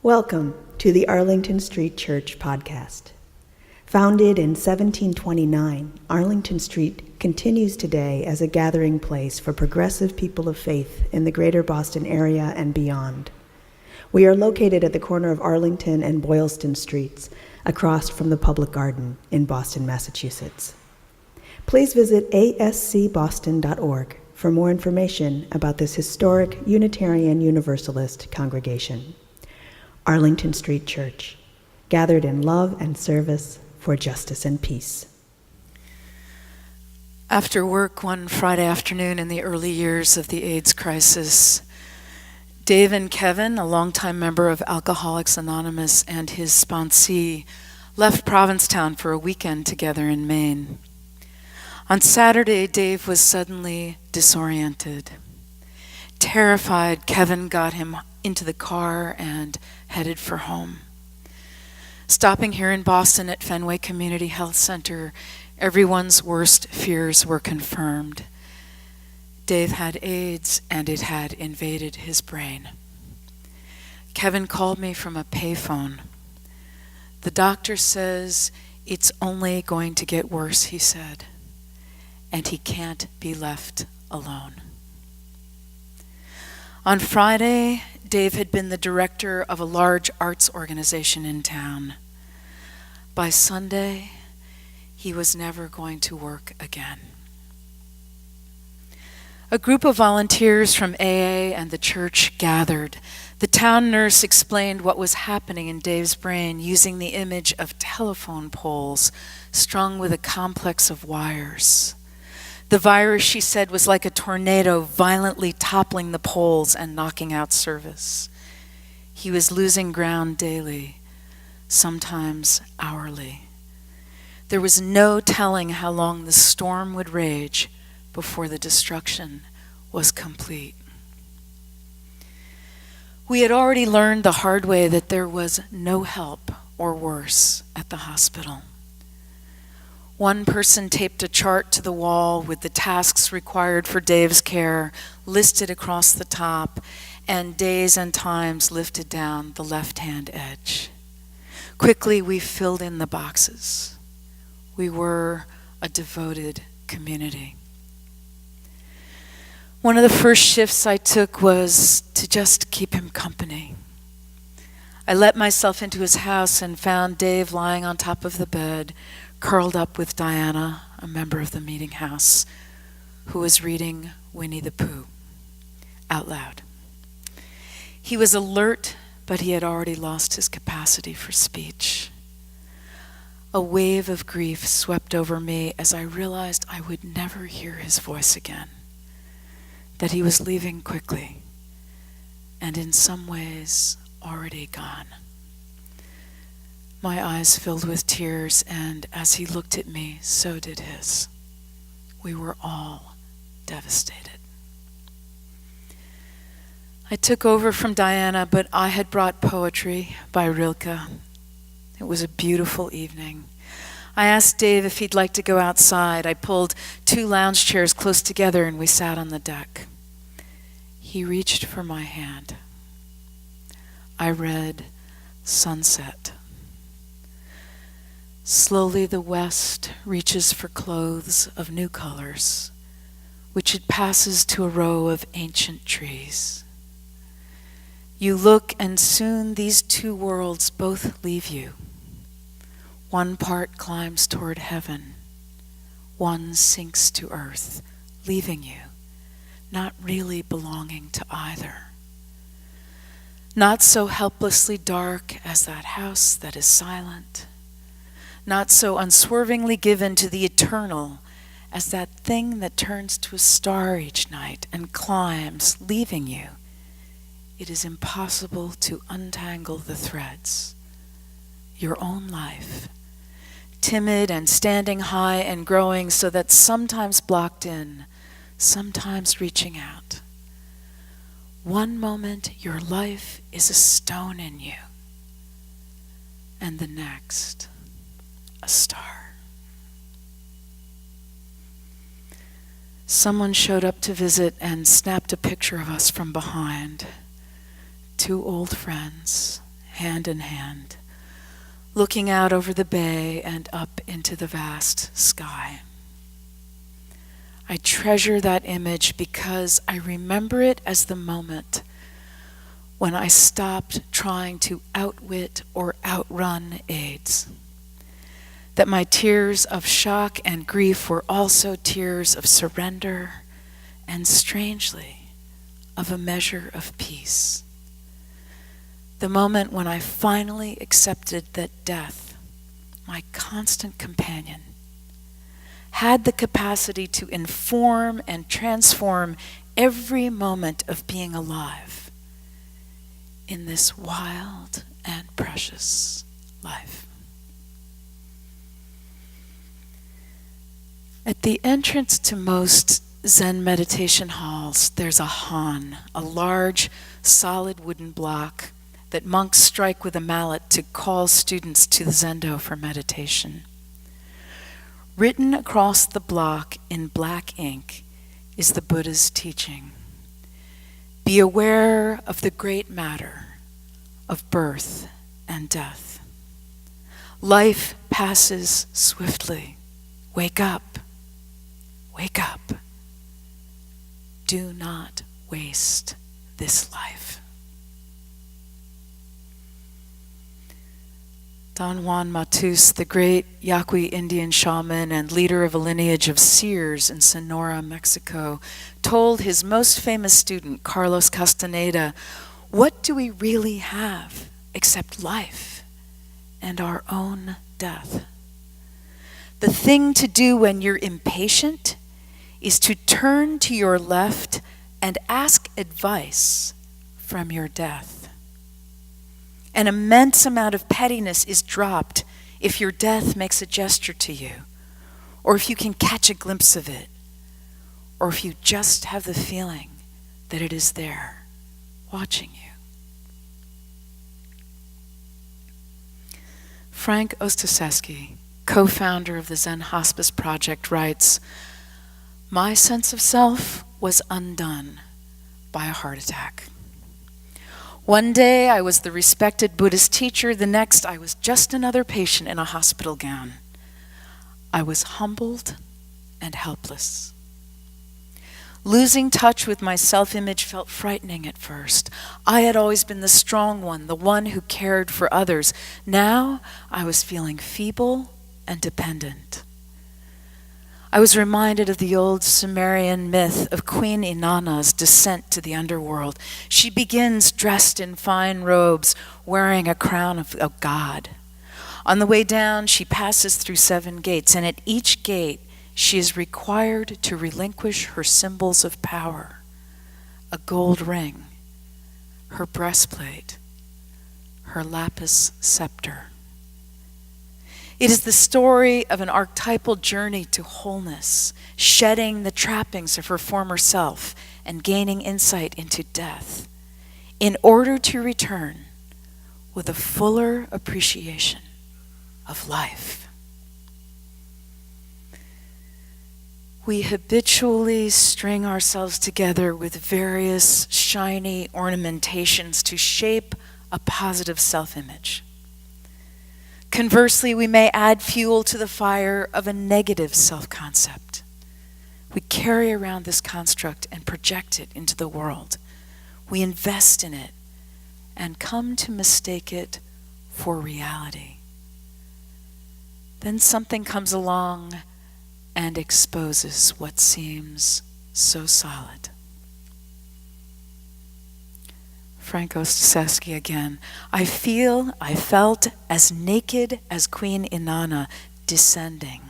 Welcome to the Arlington Street Church podcast. Founded in 1729, Arlington Street continues today as a gathering place for progressive people of faith in the greater Boston area and beyond. We are located at the corner of Arlington and Boylston Streets, across from the Public Garden in Boston, Massachusetts. Please visit ascboston.org for more information about this historic Unitarian Universalist congregation. Arlington Street Church, gathered in love and service for justice and peace. After work one Friday afternoon in the early years of the AIDS crisis, Dave and Kevin, a longtime member of Alcoholics Anonymous, and his sponsee left Provincetown for a weekend together in Maine. On Saturday, Dave was suddenly disoriented. Terrified, Kevin got him into the car and headed for home. Stopping here in Boston at Fenway Community Health Center, everyone's worst fears were confirmed. Dave had AIDS, and it had invaded his brain. Kevin called me from a payphone. The doctor says it's only going to get worse, he said, and he can't be left alone. On Friday, Dave had been the director of a large arts organization in town. By Sunday, he was never going to work again. A group of volunteers from AA and the church gathered. The town nurse explained what was happening in Dave's brain using the image of telephone poles strung with a complex of wires. The virus, she said, was like a tornado violently toppling the poles and knocking out service. He was losing ground daily, sometimes hourly. There was no telling how long the storm would rage before the destruction was complete. We had already learned the hard way that there was no help, or worse, at the hospital. One person taped a chart to the wall with the tasks required for Dave's care listed across the top, and days and times lifted down the left-hand edge. Quickly, we filled in the boxes. We were a devoted community. One of the first shifts I took was to just keep him company. I let myself into his house and found Dave lying on top of the bed, curled up with Diana, a member of the meeting house, who was reading Winnie the Pooh out loud. He was alert, but he had already lost his capacity for speech. A wave of grief swept over me as I realized I would never hear his voice again, that he was leaving quickly, and in some ways already gone. My eyes filled with tears, and as he looked at me, so did his. We were all devastated. I took over from Diana, but I had brought poetry by Rilke. It was a beautiful evening. I asked Dave if he'd like to go outside. I pulled 2 lounge chairs close together and we sat on the deck. He reached for my hand. I read Sunset. Slowly the west reaches for clothes of new colors, which it passes to a row of ancient trees. You look, and soon these 2 worlds both leave you. One part climbs toward heaven. One sinks to earth, leaving you, not really belonging to either. Not so helplessly dark as that house that is silent. Not so unswervingly given to the eternal as that thing that turns to a star each night and climbs, leaving you. It is impossible to untangle the threads. Your own life, timid and standing high and growing so that sometimes blocked in, sometimes reaching out. One moment your life is a stone in you, and the next, a star. Someone showed up to visit and snapped a picture of us from behind. 2 old friends hand in hand, looking out over the bay and up into the vast sky. I treasure that image because I remember it as the moment when I stopped trying to outwit or outrun AIDS. That my tears of shock and grief were also tears of surrender and, strangely, of a measure of peace. The moment when I finally accepted that death, my constant companion, had the capacity to inform and transform every moment of being alive in this wild and precious life. At the entrance to most Zen meditation halls, there's a han, a large, solid wooden block that monks strike with a mallet to call students to the zendo for meditation. Written across the block in black ink is the Buddha's teaching. Be aware of the great matter of birth and death. Life passes swiftly. Wake up. Wake up. Do not waste this life. Don Juan Matus, the great Yaqui Indian shaman and leader of a lineage of seers in Sonora, Mexico, told his most famous student, Carlos Castaneda, "What do we really have except life and our own death? The thing to do when you're impatient is to turn to your left and ask advice from your death. An immense amount of pettiness is dropped if your death makes a gesture to you, or if you can catch a glimpse of it, or if you just have the feeling that it is there, watching you." Frank Ostaseski, co-founder of the Zen Hospice Project, writes, "My sense of self was undone by a heart attack. One day I was the respected Buddhist teacher, the next I was just another patient in a hospital gown. I was humbled and helpless. Losing touch with my self-image felt frightening at first. I had always been the strong one, the one who cared for others. Now I was feeling feeble and dependent. I was reminded of the old Sumerian myth of Queen Inanna's descent to the underworld. She begins dressed in fine robes, wearing a crown of a god. On the way down, she passes through 7 gates, and at each gate, she is required to relinquish her symbols of power: a gold ring, her breastplate, her lapis scepter. It is the story of an archetypal journey to wholeness, shedding the trappings of her former self and gaining insight into death, in order to return with a fuller appreciation of life. We habitually string ourselves together with various shiny ornamentations to shape a positive self-image. Conversely, we may add fuel to the fire of a negative self-concept. We carry around this construct and project it into the world. We invest in it and come to mistake it for reality. Then something comes along and exposes what seems so solid. Frank Ostaseski again. I felt as naked as Queen Inanna descending.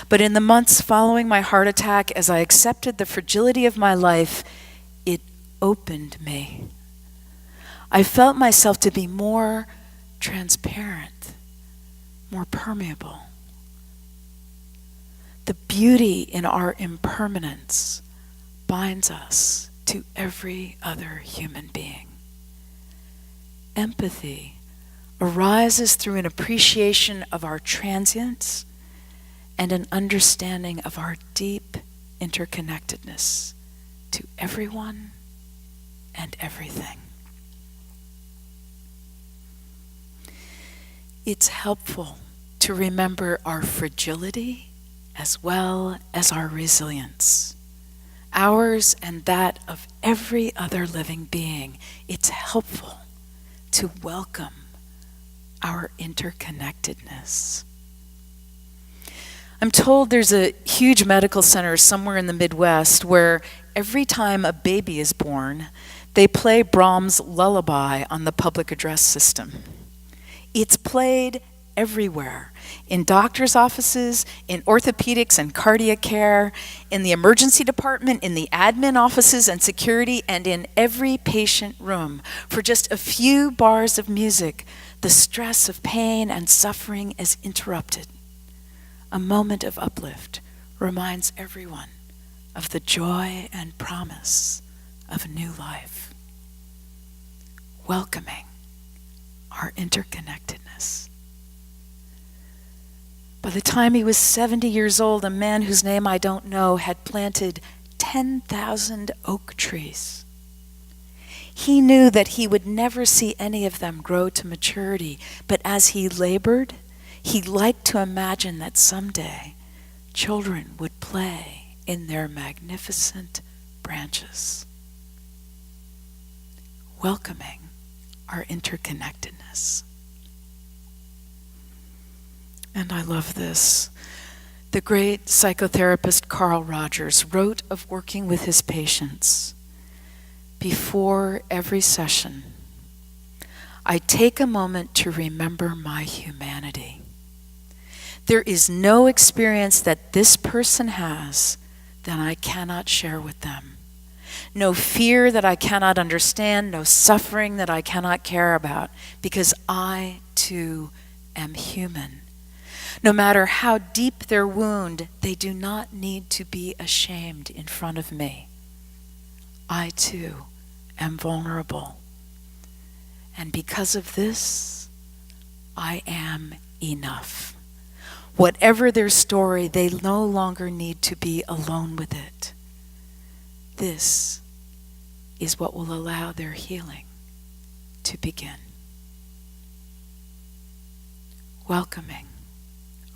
But in the months following my heart attack, as I accepted the fragility of my life, it opened me. I felt myself to be more transparent, more permeable. The beauty in our impermanence binds us to every other human being. Empathy arises through an appreciation of our transience and an understanding of our deep interconnectedness to everyone and everything. It's helpful to remember our fragility as well as our resilience, ours and that of every other living being. It's helpful to welcome our interconnectedness. I'm told there's a huge medical center somewhere in the Midwest where every time a baby is born, they play Brahms' Lullaby on the public address system. It's played everywhere, in doctors' offices, in orthopedics and cardiac care, in the emergency department, in the admin offices and security, and in every patient room. For just a few bars of music, the stress of pain and suffering is interrupted. A moment of uplift reminds everyone of the joy and promise of new life. Welcoming our interconnectedness. By the time he was 70 years old, a man whose name I don't know had planted 10,000 oak trees. He knew that he would never see any of them grow to maturity, but as he labored, he liked to imagine that someday children would play in their magnificent branches. Welcoming our interconnectedness. And I love this. The great psychotherapist Carl Rogers wrote of working with his patients. Before every session, I take a moment to remember my humanity. There is no experience that this person has that I cannot share with them. No fear that I cannot understand, no suffering that I cannot care about, because I too am human. No matter how deep their wound, they do not need to be ashamed in front of me. I too am vulnerable. And because of this, I am enough. Whatever their story, they no longer need to be alone with it. This is what will allow their healing to begin. Welcoming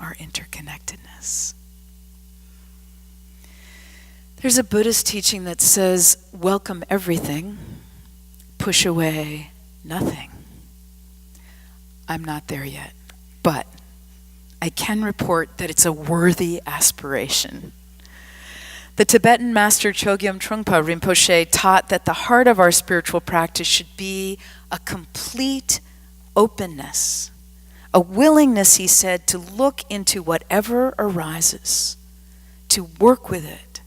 our interconnectedness. There's a Buddhist teaching that says, welcome everything, push away nothing. I'm not there yet, but I can report that it's a worthy aspiration. The Tibetan master Chogyam Trungpa Rinpoche taught that the heart of our spiritual practice should be a complete openness, a willingness, he said, to look into whatever arises, to work with it,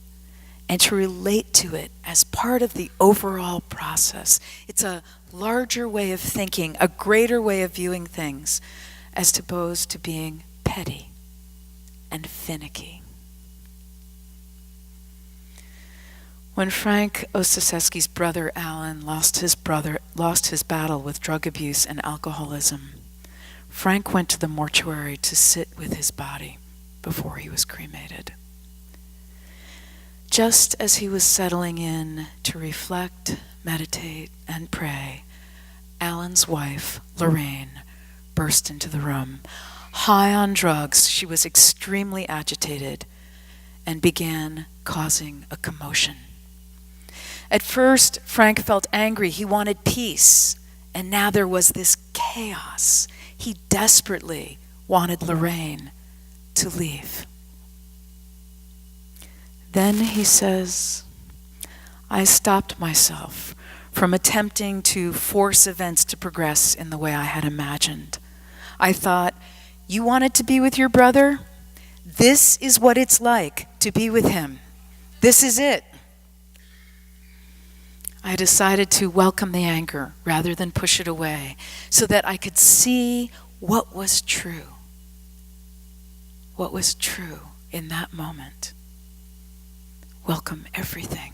and to relate to it as part of the overall process. It's a larger way of thinking, a greater way of viewing things, as opposed to being petty and finicky. When Frank Ostaseski's brother Alan lost his battle with drug abuse and alcoholism, Frank went to the mortuary to sit with his body before he was cremated. Just as he was settling in to reflect, meditate, and pray, Alan's wife, Lorraine, burst into the room. High on drugs, she was extremely agitated and began causing a commotion. At first, Frank felt angry. He wanted peace, and now there was this chaos. He desperately wanted Lorraine to leave. Then he says, I stopped myself from attempting to force events to progress in the way I had imagined. I thought, you wanted to be with your brother? This is what it's like to be with him. This is it. I decided to welcome the anger rather than push it away so that I could see what was true. What was true in that moment. Welcome everything.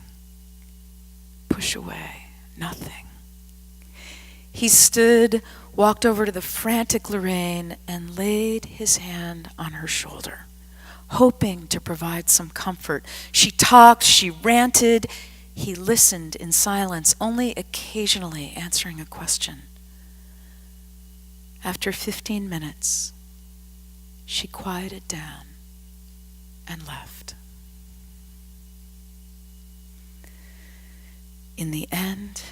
Push away nothing. He stood, walked over to the frantic Lorraine, and laid his hand on her shoulder, hoping to provide some comfort. She talked, she ranted. He listened in silence, only occasionally answering a question. After 15 minutes, she quieted down and left. In the end,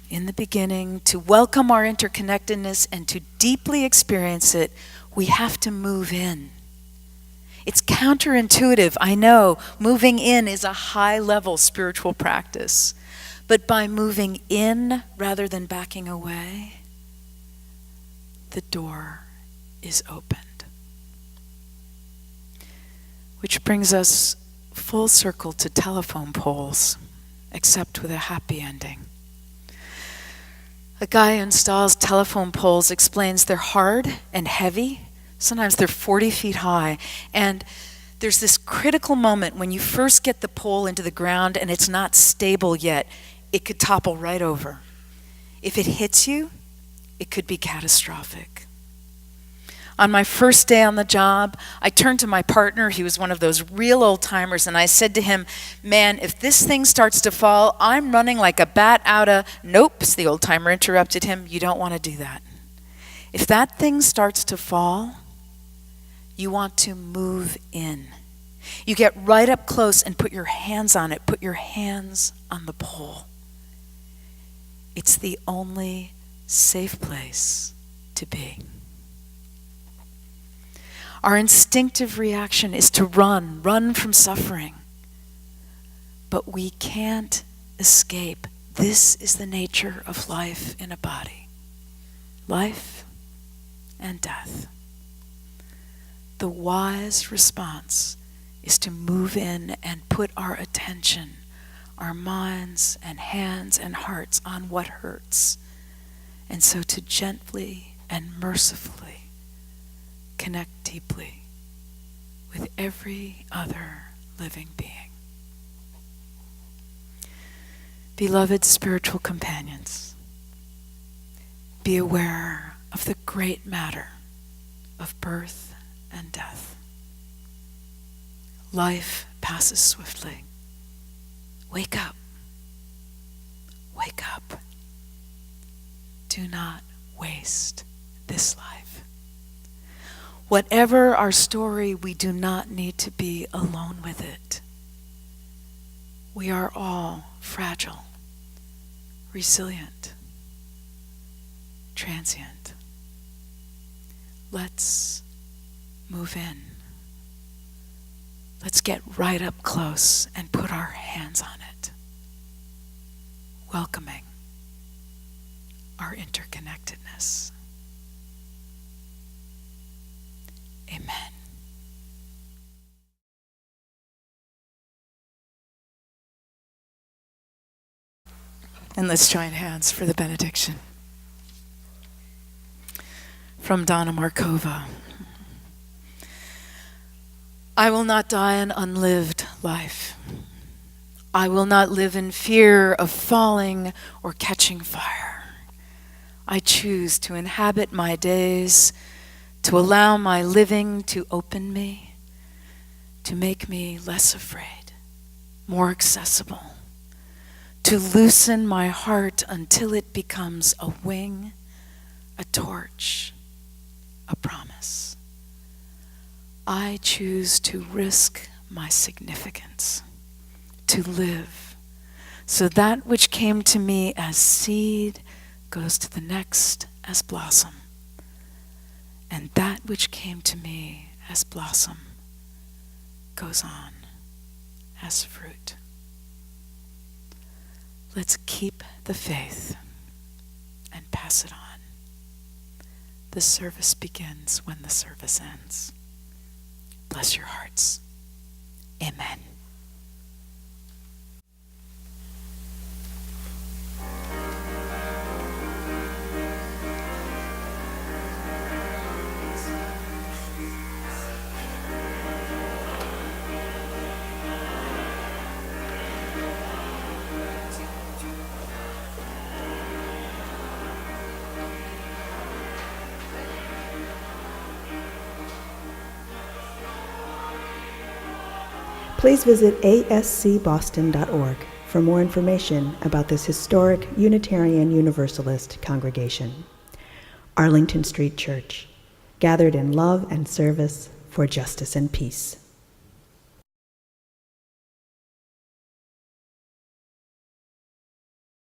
in the beginning, to welcome our interconnectedness and to deeply experience it, we have to move in. It's counterintuitive, I know. Moving in is a high-level spiritual practice. But by moving in rather than backing away, the door is opened. Which brings us full circle to telephone poles, except with a happy ending. A guy who installs telephone poles explains they're hard and heavy. Sometimes they're 40 feet high. And there's this critical moment when you first get the pole into the ground and it's not stable yet. It could topple right over. If it hits you, it could be catastrophic. On my first day on the job, I turned to my partner. He was one of those real old timers, and I said to him, "Man, if this thing starts to fall, I'm running like a bat out of..." "Nope," the old timer interrupted him. "You don't want to do that. If that thing starts to fall, you want to move in. You get right up close and put your hands on it. Put your hands on the pole. It's the only safe place to be." Our instinctive reaction is to run from suffering. But we can't escape. This is the nature of life in a body. Life and death. The wise response is to move in and put our attention, our minds and hands and hearts on what hurts. And so to gently and mercifully connect deeply with every other living being. Beloved spiritual companions, be aware of the great matter of birth and death. Life passes swiftly. Wake up. Wake up. Do not waste this life. Whatever our story, we do not need to be alone with it. We are all fragile, resilient, transient. Let's move in. Let's get right up close and put our hands on it. Welcoming our interconnectedness. Amen. And let's join hands for the benediction. From Donna Markova. I will not die an unlived life. I will not live in fear of falling or catching fire. I choose to inhabit my days, to allow my living to open me, to make me less afraid, more accessible, to loosen my heart until it becomes a wing, a torch, a promise. I choose to risk my significance, to live, so that which came to me as seed goes to the next as blossom, and that which came to me as blossom goes on as fruit. Let's keep the faith and pass it on. The service begins when the service ends. Bless your hearts. Amen. Please visit ascboston.org for more information about this historic Unitarian Universalist congregation. Arlington Street Church, gathered in love and service for justice and peace.